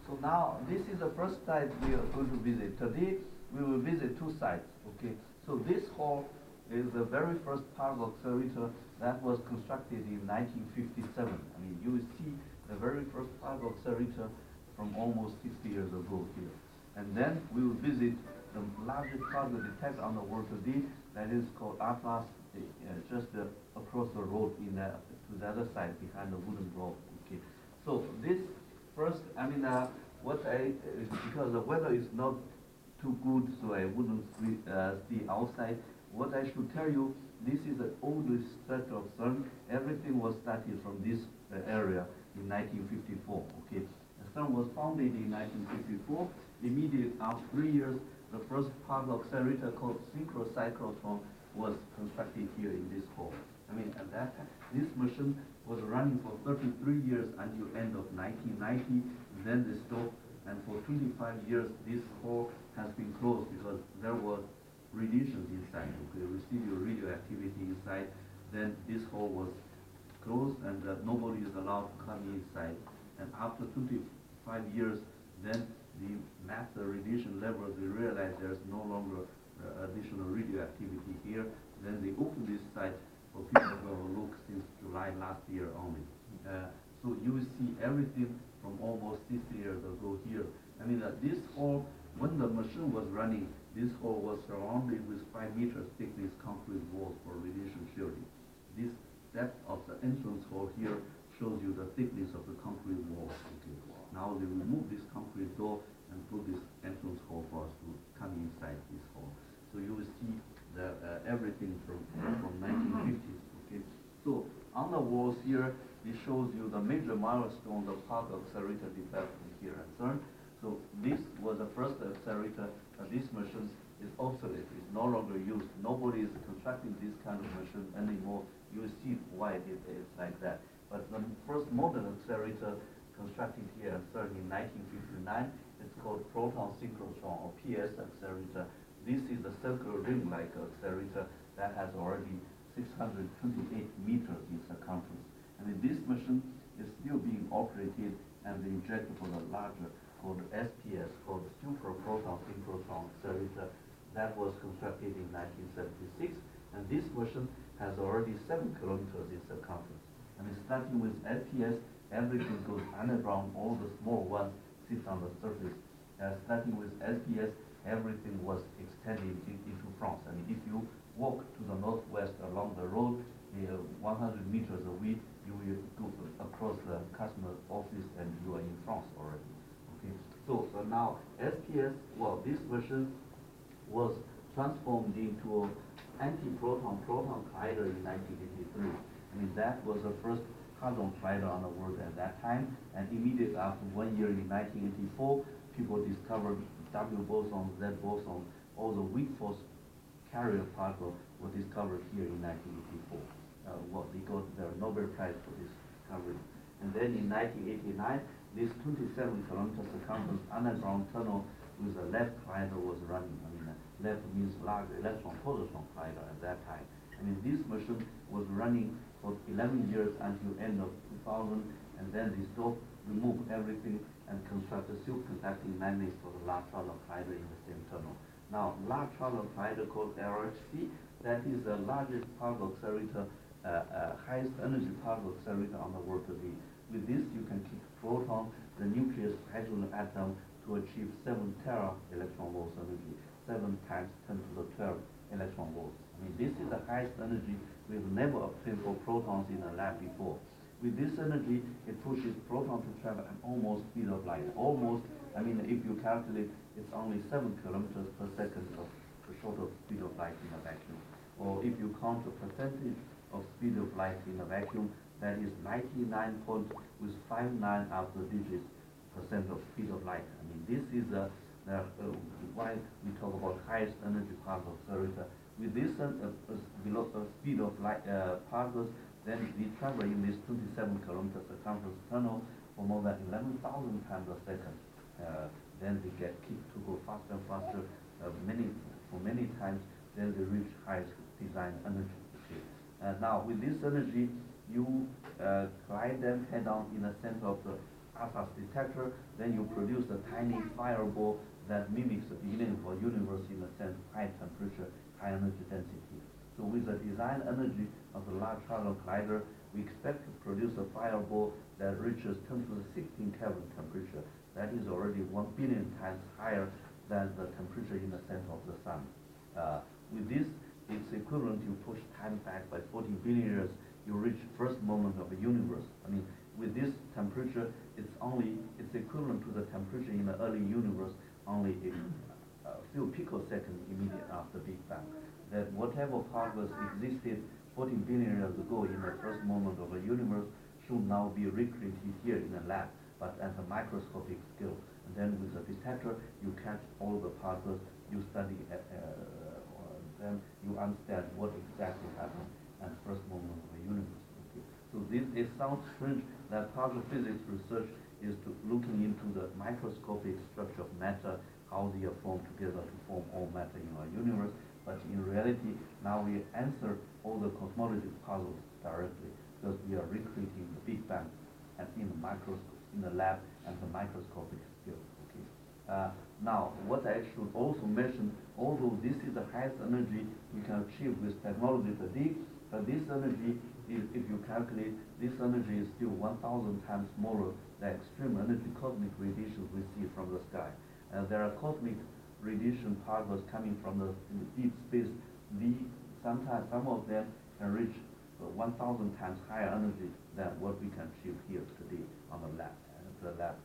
So now this is the first site we are going to visit. Today we will visit two sites. Okay. So this hall is the very first particle accelerator that was constructed in 1957. I mean, you will see the very first particle accelerator from almost 60 years ago here. And then we will visit the largest particle detector on the world today, that is called Atlas, just across the road to the other side behind the wooden globe. Okay. So this first, I mean, because the weather is not too good, so I wouldn't stay outside. What I should tell you, this is the oldest stretch of CERN. Everything was started from this area in 1954. Okay, CERN was founded in 1954. Immediately after 3 years, the first particle accelerator called synchrocyclotron was constructed here in this hall. I mean, at that time, this machine was running for 33 years until end of 1990. Then they stopped, and for 25 years, this hall has been closed because there was radiations inside, okay, residual radioactivity inside. Then this hall was closed, and nobody is allowed to come inside. And after 25 years, then they mapped the radiation levels. They realized there's no longer additional radioactivity here. Then they opened this site for people to have a look since July last year only. So you will see everything from almost 60 years ago here. I mean, this hall, when the machine was running, this hall was surrounded with 5 meters thickness concrete walls for radiation shielding. This depth of the entrance hall here shows you the thickness of the concrete walls. Okay. Now they remove this concrete door and put this entrance hall for us to come inside this hall. So you will see the everything from 1950s. Okay. So on the walls here, it shows you the major milestone of particle accelerator development here at CERN. So this was the first accelerator. This machine is obsolete. It's no longer used. Nobody is constructing this kind of machine anymore. You will see why it is like that. But the first modern accelerator constructed here at CERN in 1959, it's called proton synchrotron or PS accelerator. This is a circular ring-like accelerator that has already 628 meters in circumference. I mean, this machine is still being operated, and the injectable larger called SPS, called Super Proton Synchrotron Accelerator, that was constructed in 1976, and this machine has already 7 kilometers in circumference. I mean, starting with SPS, everything goes underground, all the small ones sit on the surface. Starting with SPS, everything was extended into France. I mean, if you walk to the northwest along the road, 100 meters away, you will go across the customer office and you are in France already. So now SPS, well, this version was transformed into anti-proton proton collider in 1983. I mean, that was the first hadron collider on the world at that time. And immediately after 1 year in 1984, people discovered W boson, Z boson, all the weak force carrier particles were discovered here in 1984. Well, they got the Nobel Prize for this discovery. And then in 1989, this 27-kilometer circumference underground tunnel with a left collider was running. I mean, left means large electron-positron collider at that time. I mean, this machine was running for 11 years until end of 2000, and then they stopped, removed everything, and constructed superconducting magnets for the Large Hadron Collider in the same tunnel. Now, Large Hadron Collider called LHC, that is the largest particle accelerator, highest energy particle accelerator on the world today. With this, you can kick proton, the nucleus hydrogen atom, to achieve 7 tera electron volts energy, 7 times 10 to the 12 electron volts. I mean, this is the highest energy we've never obtained for protons in a lab before. With this energy, it pushes proton to travel at almost speed of light. Almost, I mean, if you calculate, it's only 7 kilometers per second of the short of speed of light in a vacuum. Or if you count the percentage of speed of light in a vacuum, that is 99 with 59 after digits percent of speed of light. I mean, this is why we talk about highest energy particle accelerator. With this speed of light particles, then they travel in this 27-kilometer circumference tunnel for more than 11,000 times a second. Then they get kicked to go faster and faster, for many times. Then they reach highest design energy. Okay. Now, with this energy, you glide them head-on in the center of the ASAS detector, then you produce a tiny fireball that mimics the beginning of a universe in the sense high temperature, high energy density. So with the design energy of the Large Hadron Collider, we expect to produce a fireball that reaches 10 to the 16 Kelvin temperature. That is already 1 billion times higher than the temperature in the center of the sun. With this, it's equivalent to push time back by 40 billion years, you reach first moment of the universe. I mean, with this temperature, it's equivalent to the temperature in the early universe, only a few picoseconds immediate after Big Bang. That whatever particles existed 14 billion years ago in the first moment of the universe should now be recreated here in the lab, but at a microscopic scale. And then with the detector, you catch all the particles, you study, then you understand what exactly happened at the first moment of the universe. Okay. So it sounds strange that particle physics research is looking into the microscopic structure of matter, how they are formed together to form all matter in our universe. But in reality, now we answer all the cosmology puzzles directly because we are recreating the Big Bang and in the lab and the microscopic scale. Okay. Now, what I should also mention, although this is the highest energy we can achieve with technology today, but this energy is, if you calculate, this energy is still 1,000 times smaller than extreme energy cosmic radiation we see from the sky. There are cosmic radiation particles coming from the deep space. Sometimes some of them can reach 1,000 times higher energy than what we can achieve here today on the lab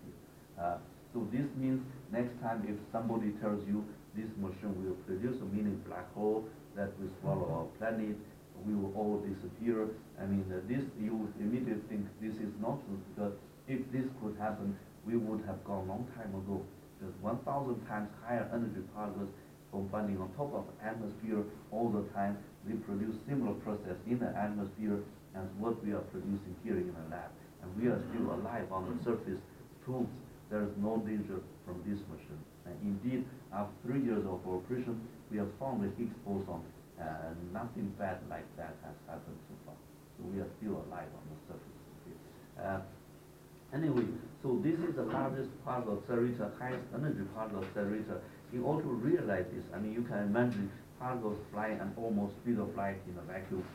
here. So this means next time if somebody tells you this machine will produce a mini black hole that will swallow our planet, we will all disappear. I mean, this you would immediately think this is not true, because if this could happen, we would have gone a long time ago. Because 1,000 times higher energy particles combining on top of atmosphere all the time, they produce similar process in the atmosphere as what we are producing here in the lab. And we are still alive on the surface, proves there is no danger from this machine. And indeed, after 3 years of operation, we have found the Higgs boson, and nothing bad like that has happened so far. So we are still alive on the surface. Okay. Anyway, so this is the largest particle accelerator, highest energy particle accelerator. In order to realize this, I mean, you can imagine particles flying at almost speed of light in a vacuum.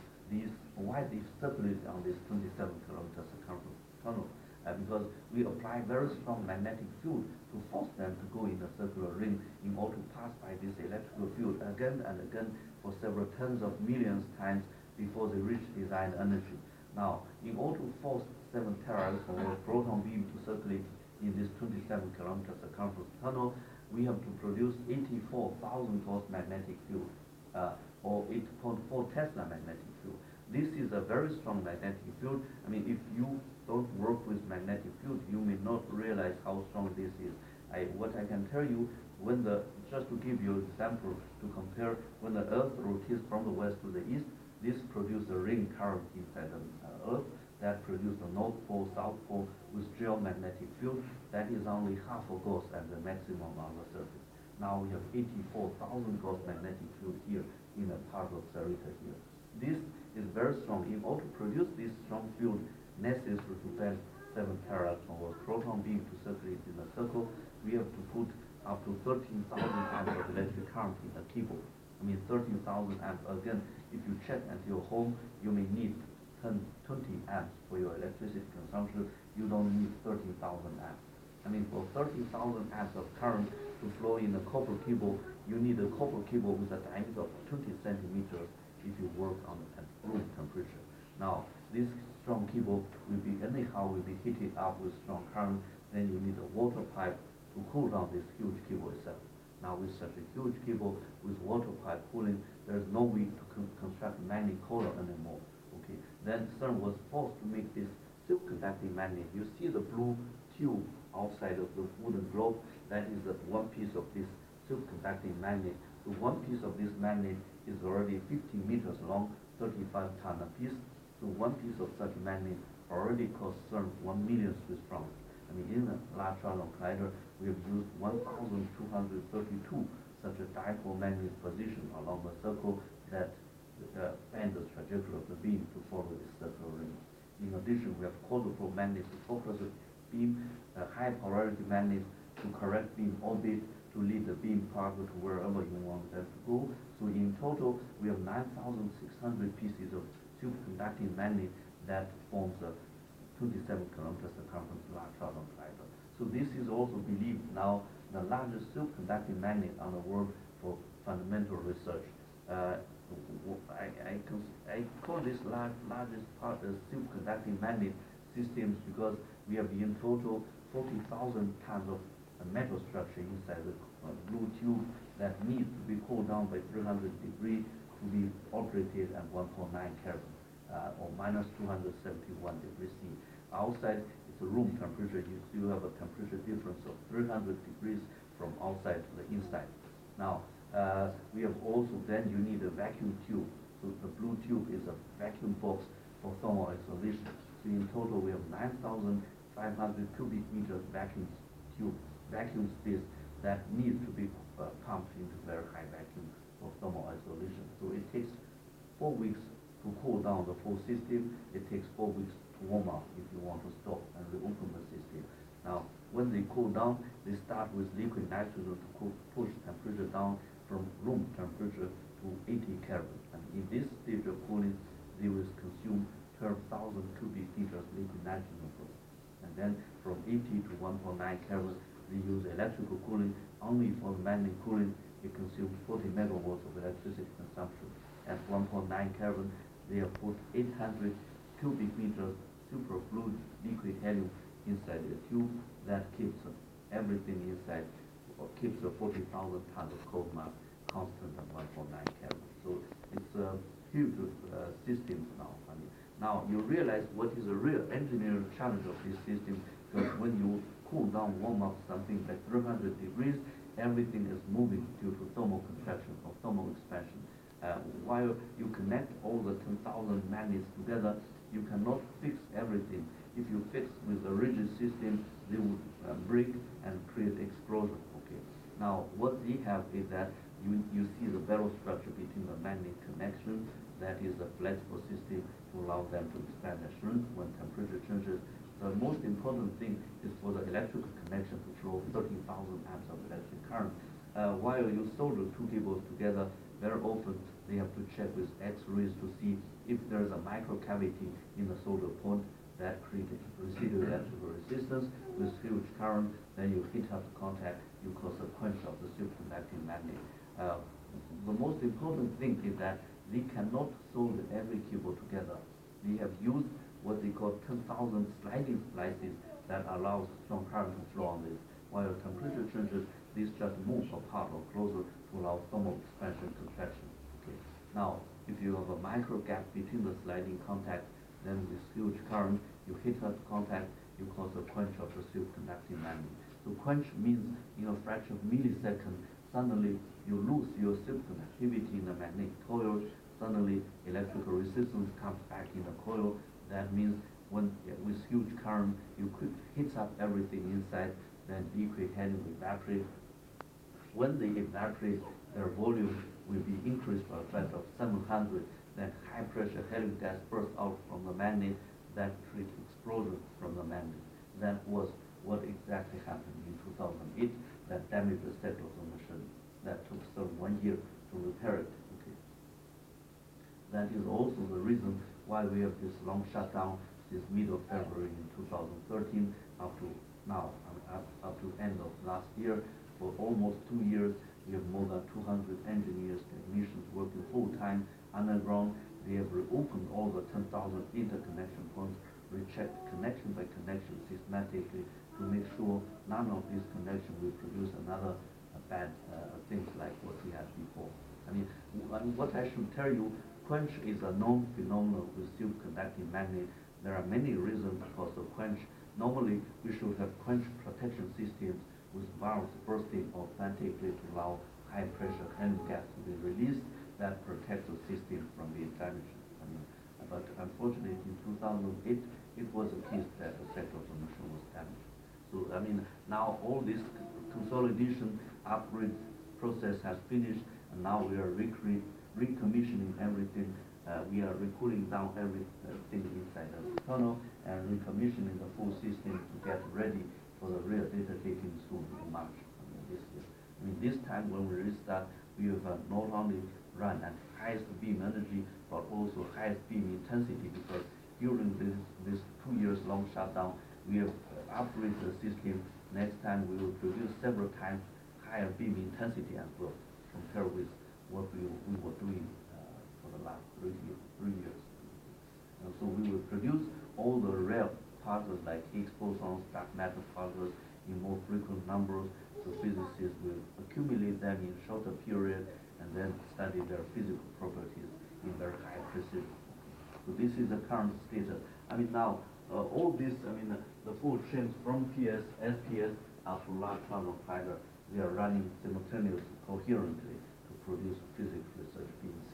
Why they circulate on this 27 kilometer circumference tunnel? Because we apply very strong magnetic field to force them to go in a circular ring in order to pass by this electrical field again and again for several tens of millions times before they reach desired energy. Now, in order to force 7 teraelectron or proton beam to circulate in this 27 kilometer circumference tunnel, we have to produce 84,000 Gauss magnetic field, or 8.4 Tesla magnetic field. This is a very strong magnetic field. I mean, if you don't work with magnetic field, you may not realize how strong this is. What I can tell you, just to give you an example to compare, when the Earth rotates from the west to the east, this produces a ring current inside the Earth that produces a North Pole, South Pole with geomagnetic field. That is only half a Gauss at the maximum on the surface. Now we have 84,000 Gauss magnetic field here in a particle accelerator here. This is very strong. In order to produce this strong field necessary to pass 7 teraelectron or proton beam to circulate in a circle, we have to put up to 13,000 amps of electric current in the keyboard. I mean 13,000 amps. Again, if you check at your home, you may need 20 amps for your electricity consumption. You don't need 13,000 amps. I mean, for 13,000 amps of current to flow in a copper cable, you need a copper cable with a diameter of 20 centimeters if you work on at room temperature. Now, this strong cable will be heated up with strong current. Then you need a water pipe to cool down this huge cable itself. Now, with such a huge cable with water pipe cooling, there's no way to construct a magnet collar anymore. Okay. Then CERN was forced to make this self-conducting magnet. You see the blue tube outside of the wooden globe. That is the one piece of this self-conducting magnet. The one piece of this magnet is already 50 meters long, 35 ton a piece. So one piece of such magnet already costs CERN 1 million Swiss francs. I mean, in the Large Hadron Collider, we have used 1,232 such a dipole magnet position along the circle that bend the trajectory of the beam to follow this circular ring. In addition, we have quadrupole magnets to focus beam, high polarity magnets to correct beam orbit to lead the beam path to wherever you want them to go. So in total, we have 9,600 pieces of superconducting magnet that forms a 27-kilometer circumference large hadron collider. So this is also believed now the largest superconducting magnet on the world for fundamental research. I call this largest part of superconducting magnet systems because we have in total 40,000 tons of metal structure inside the blue tube that needs to be cooled down by 300 degrees to be operated at 1.9 Kelvin or minus 271 degrees C. Outside, it's a room temperature. You still have a temperature difference of 300 degrees from outside to the inside. Now, we have also, then you need a vacuum tube. So the blue tube is a vacuum box for thermal isolation. So in total, we have 9,500 cubic meters vacuum space that needs to be pumped into very high vacuum for thermal isolation. So it takes 4 weeks to cool down the full system. It takes 4 weeks to warm up if you want to stop and reopen the system. Now, when they cool down, they start with liquid nitrogen to push temperature down from room temperature to 80 Kelvin. And in this stage of cooling, they will consume 12,000 cubic meters liquid nitrogen first. And then from 80 to 1.9 Kelvin, they use electrical cooling. Only for the magnet cooling, it consumes 40 megawatts of electricity consumption. At 1.9 Kelvin, they have put 800 cubic meters superfluid liquid helium inside the tube that keeps everything inside, or keeps the 40,000 tons of cold mass constant at 1.9 Kelvin. So it's a huge system now. I mean, now you realize what is the real engineering challenge of this system, because when you cool down, warm up something like 300 degrees, everything is moving due to thermal contraction or thermal expansion. While you connect all the 10,000 magnets together, you cannot fix everything. If you fix with a rigid system, they would break and create explosion. Okay. Now, what they have is that you see the barrel structure between the magnet connection. That is a flexible system to allow them to expand and shrink when temperature changes. The most important thing is for the electrical connection to flow 13,000 amps of electric current. While you solder two cables together, very often they have to check with X-rays to see if there is a micro cavity in the solder point that creates residual electrical resistance with huge current. Then you hit up the contact, you cause a quench of the superconducting magnet. The most important thing is that they cannot solder every cable together. They have used what they call 10,000 sliding splices that allows strong current to flow on this. While temperature changes, these just move apart or closer to allow thermal expansion contraction. Okay. Now, if you have a micro gap between the sliding contacts, then with huge current, you hit that contact, you cause a quench of the superconducting magnet. So quench means in a fraction of a millisecond, suddenly you lose your superconductivity in the magnetic coil. Suddenly electrical resistance comes back in the coil. That means when with huge current, you could hit up everything inside, then liquid helium evaporate. When they evaporate, their volume will be increased by a factor of 700. Then high pressure helium gas bursts out from the magnet that creates explosion from the magnet. That was what exactly happened in 2008 that damaged the set of the machine. That took 1 year to repair it. Okay. That is also the reason why we have this long shutdown since mid of February in 2013 up to now, up to end of last year. For almost 2 years, we have more than 200 engineers, technicians working full-time underground. They have reopened all the 10,000 interconnection points, rechecked connection by connection systematically to make sure none of these connections will produce another bad things like what we had before. I mean, what I should tell you, quench is a known phenomenon with superconducting magnet. There are many reasons for the quench. Normally, we should have quench protection systems with valves bursting automatically to allow high pressure helium gas to be released that protects the system from being damaged. I mean, but unfortunately, in 2008, it was a case that the sector of the machine was damaged. So, I mean, now all this consolidation upgrade process has finished, and now we are recommissioning everything we are recooling down everything inside the tunnel and recommissioning the full system to get ready for the real data taking soon in March this year. This time when we restart, we will not only run at highest beam energy, but also highest beam intensity, because during this 2 years long shutdown, we have upgraded the system. Next time we will produce several times higher beam intensity as well, compared with what we were doing for the last 3 years. And so we will produce all the rare particles like Higgs bosons, dark matter particles in more frequent numbers, so physicists will accumulate them in shorter period and then study their physical properties in very high precision. So this is the current status. Now, all this, the full chains from PS, SPS up to large hadron collider, they are running simultaneously, coherently to produce physics research BNC.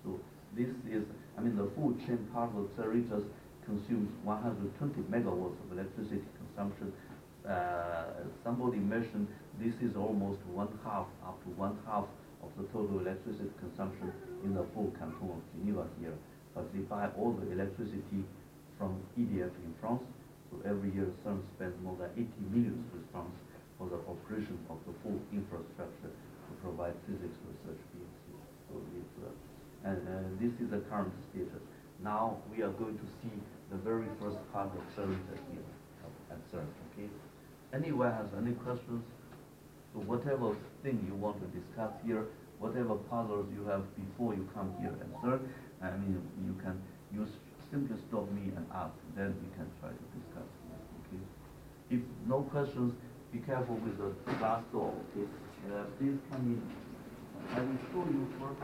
So this is, the full chain particle accelerators consumes 120 megawatts of electricity consumption. Somebody mentioned this is almost up to one half of the total electricity consumption in the full canton of Geneva here. But they buy all the electricity from EDF in France. So every year CERN spends more than 80 million Swiss francs for the operation of the full infrastructure to provide physics research BNC. So it's, this is the current status. Now we are going to see the very first part of accelerator here at CERN. Okay. Anyone has any questions? So whatever thing you want to discuss here, whatever puzzles you have before you come here at CERN, you can simply stop me and ask. Then we can try to discuss. Okay. If no questions, be careful with the glass door. Okay. Please come in. I will show you first.